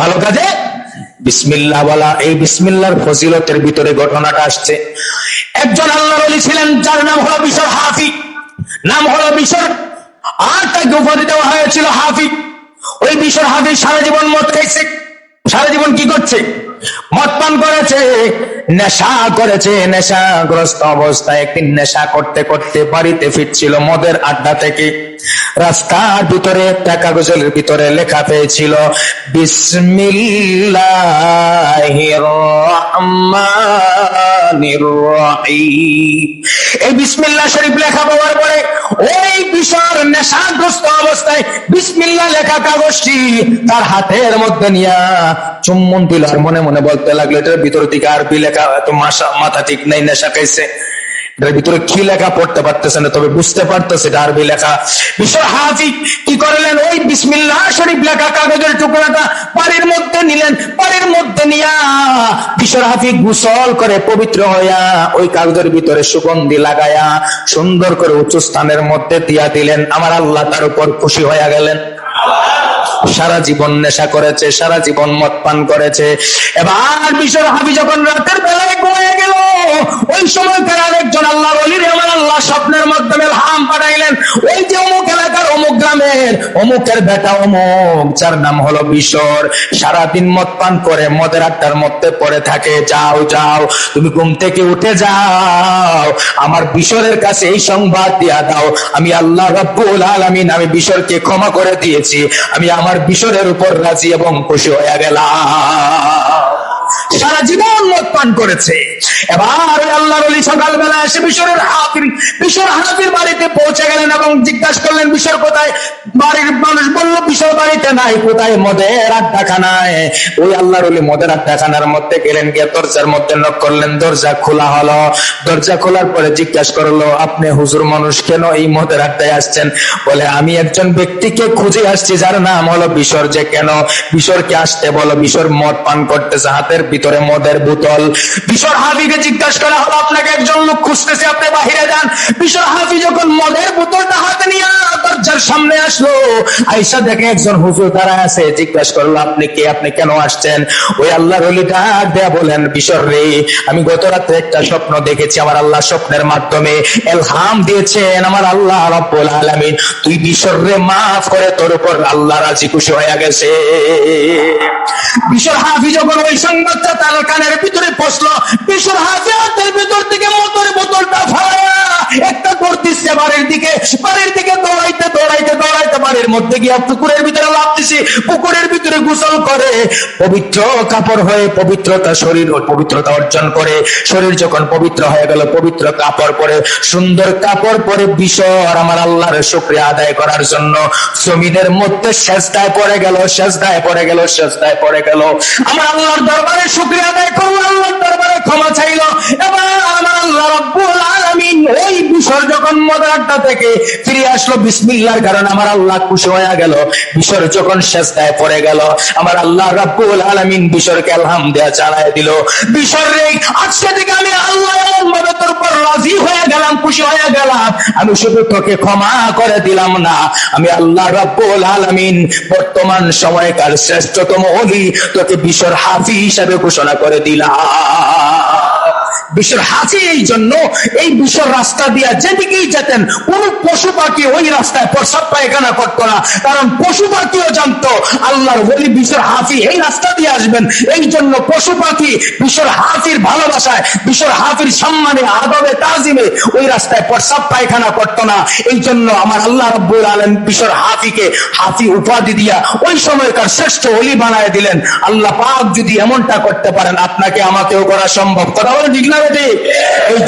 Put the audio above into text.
ভালো কাজে বিসমিল্লাহ বলা। এই বিসমিল্লাহর ফজিলতের ভিতরে ঘটনাটা আসছে। একজন আল্লাহর ওলি ছিলেন, যার নাম হলো বিশর হাফি, নাম হলো বিশর, আর তাকে উপাধি দেওয়া হয়েছিল হাফি। ওই বিশর হাফি সারা জীবন মদ খাইছে, সারা জীবন কি করছে? মদ পান করেছে, নেশা করেছে। নেশাগ্রস্ত অবস্থায় একদিন নেশা করতে করতে বাড়িতে ফিরছিল মদের আড্ডা থেকে, রাস্তার ভিতরে একটা কাগজের ভিতরে লেখা পেয়েছিল বিসমিল্লাহির রহমানির রহিম। এই বিসমিল্লাহ শরীফ লেখা পাওয়ার পরে ওই বিশর নেশাগ্রস্ত অবস্থায় বিসমিল্লাহ লেখা কাগজটি তার হাতের মধ্যে নিয়ে চুম্বন দিল, আর মনে মনে বলতে লাগলো এটার ভিতর থেকে আরবি লেখা, এত মাথা ঠিক নেই, নেশা খাইছে, এটার ভিতরে কি লেখা পড়তে পারতেছে না, তবে বুঝতে পারতেছে এটা আরবি লেখা। বিশর হাফি কি করলেন, ওই বিসমিল্লাহ শরীফ লেখা কাগজের টুকরাটা বাড়ির মধ্যে নিলেন। বাড়ির মধ্যে নিয়া বিশর হাফি গোসল করে পবিত্র হইয়া ওই কাগজের ভিতরে সুগন্ধি লাগায়া সুন্দর করে উঁচু স্থানের মধ্যে দিয়া দিলেন। আমার আল্লাহ তার উপর খুশি হইয়া গেলেন। সারা জীবন নেশা করেছে, সারা জীবন মদ পান করেছে। এবার বিশর হাফি যখন রাতের বেলায় ঘুমিয়ে গেল, ওই সময়কার আরেকজন আল্লাহর ওলি আমার আল্লাহ স্বপ্নের মাধ্যমে ইলহাম পাঠাইলেন, ওই যে অমুক এলাকার অমুক গ্রামের অমুকের বেটা অমুক, যার নাম হলো বিশর, সারাদিন মদ পান করে মদের আড্ডার মধ্যে পড়ে থাকে। যাও যাও, তুমি ঘুম থেকে উঠে যাও, আমার বিশরের কাছে এই সংবাদ দিয়া দাও, আমি আল্লাহ রাব্বুল আলামিন আমি বিশরকে ক্ষমা করে দিয়েছি, আমি আমার বিশরের উপর রাজি এবং খুশি হয়ে গেলাম। সারা জীবন মদ পান করেছে। এবার আল্লাহর ওলি সকালবেলা এসে বিশর হাফির বাড়িতে পৌঁছে গেলেন এবং জিজ্ঞাসা করলেন বিশর কোথায়? বাড়ির মানুষ বলল বিশর বাড়িতে নাই। কোথায়? মদের আড্ডাখানায়। ওই আল্লাহর ওলি মদের আড্ডাখানার মধ্যে গেলেন, গিয়ে দরজার মধ্যে নক করলেন, দরজা খোলা হলো। দরজা খোলার পরে জিজ্ঞাসা করলো, আপনি হুজুর মানুষ, কেন এই মদের আড্ডায় আসছেন? বলে, আমি একজন ব্যক্তিকে খুঁজে আসছি যার নাম হলো বিশর। যে কেন? বিশরকে আসতে বলো, বিশর মদ পান করতেছে, হাতের ভিতরে মদের বোতল। বিশর হাফিকে জিজ্ঞাসা করা হলো, আপনাকে একজন লোক খুঁজতেছে, আপনি বাহিরে যান। বিশর হাফি যখন মদের বোতলটা হাতে নিয়ে দরজার সামনে আসলো, আয়েশা দেখে একজন হুজুর দাঁড়ায় আছে, জিজ্ঞাসা করলো, আপনি কে? আপনি কেন আসছেন? ওই আল্লাহর ওলি ডাক দেয়া বলেন, বিশর রে, আমি গত রাতে একটা স্বপ্ন দেখেছি, আমার আল্লাহ স্বপ্নের মাধ্যমে ইলহাম দিয়েছেন, আমার আল্লাহ রাব্বুল আলামিন তুই বিশর রে মাফ করে তোর উপর আল্লাহ রাজি খুশি হয়ে গেছে। বিশর হাফি যখন ওই সংবাদটা তার কানের ভিতরে পৌঁছলো, বিশর হাফি হাতের ভিতর থেকে মদের বোতলটা ফাড়া একটা করতেছে বাড়ির দিকে দৌড়াইতে দৌড়াইতে দৌড়াইতে বাড়ির মধ্যে গিয়ে পুকুরের ভিতরে লাফ দিছে। পুকুরের ভিতরে গোসল করে পবিত্র কাপড় হয়ে পবিত্রতা, শরীর পবিত্রতা অর্জন করে, শরীর যখন পবিত্র হয়ে গেল, পবিত্র কাপড় পরে, সুন্দর কাপড় পরে বিশর আমার আল্লাহর শুকরিয়া আদায় করার জন্য জমিনের মধ্যে সেজদায় পড়ে গেল, সেজদায় পড়ে গেল, সেজদায় পড়ে গেল। আমার আল্লাহর দরবারে শুকরিয়া আদায় করলো, আল্লাহর দরবারে ক্ষমা চাইলো। এবার আমার আল্লাহ রাব্বুল আলামিন ওই বিশর যখন মদের আড্ডা থেকে ফিরে আসলো বিসমিল্লাহর কারণে আমার আল্লাহ খুশি হয়ে গেল। বিশর যখন সেজদায় পড়ে গেল, আমার আল্লাহ রাব্বুল আলামিন বিশরকে আলহামদুলিল্লাহ চালায় দিল। বিশর রে, আজকে থেকে আমি আল্লাহ এমনভাবে তোর উপর রাজি হয়ে গেলাম, খুশি হয়ে গেলাম, আমি শুধু তোকে ক্ষমা করে দিলাম না, আমি আল্লাহ রাব্বুল আলামিন বর্তমান সময়কার শ্রেষ্ঠতম ওলি তোকে বিশর হাফি হিসাবে ঘোষণা করে দিলাম। বিশর হাফি এই জন্য, এই বিশর রাস্তা দিয়া যেদিকেই যেতেন কোন পশু পাখি ওই রাস্তায় প্রস্রাব পায়খানা করতো না, কারণ পশু পাখিও জানতো আল্লাহর ওলি বিশর হাফি এই রাস্তা দিয়ে আসবেন। এই জন্য পশু পাখি বিশর হাফির ভালোবাসায়, বিশর হাফির সম্মানে, আদবে, তাজিমে ওই রাস্তায় প্রস্রাব পায়খানা করতো না। এই জন্য আমার আল্লাহ রাব্বুল আলামিন বিশর হাফিকে হাফি উপাধি দিয়া ওই সময়কার শ্রেষ্ঠ ওলি বানায় দিলেন। আল্লাহ পাক যদি এমনটা করতে পারেন, আপনাকে আমাকেও করা সম্ভব। কথা বলে ঠিক না বেটি? এই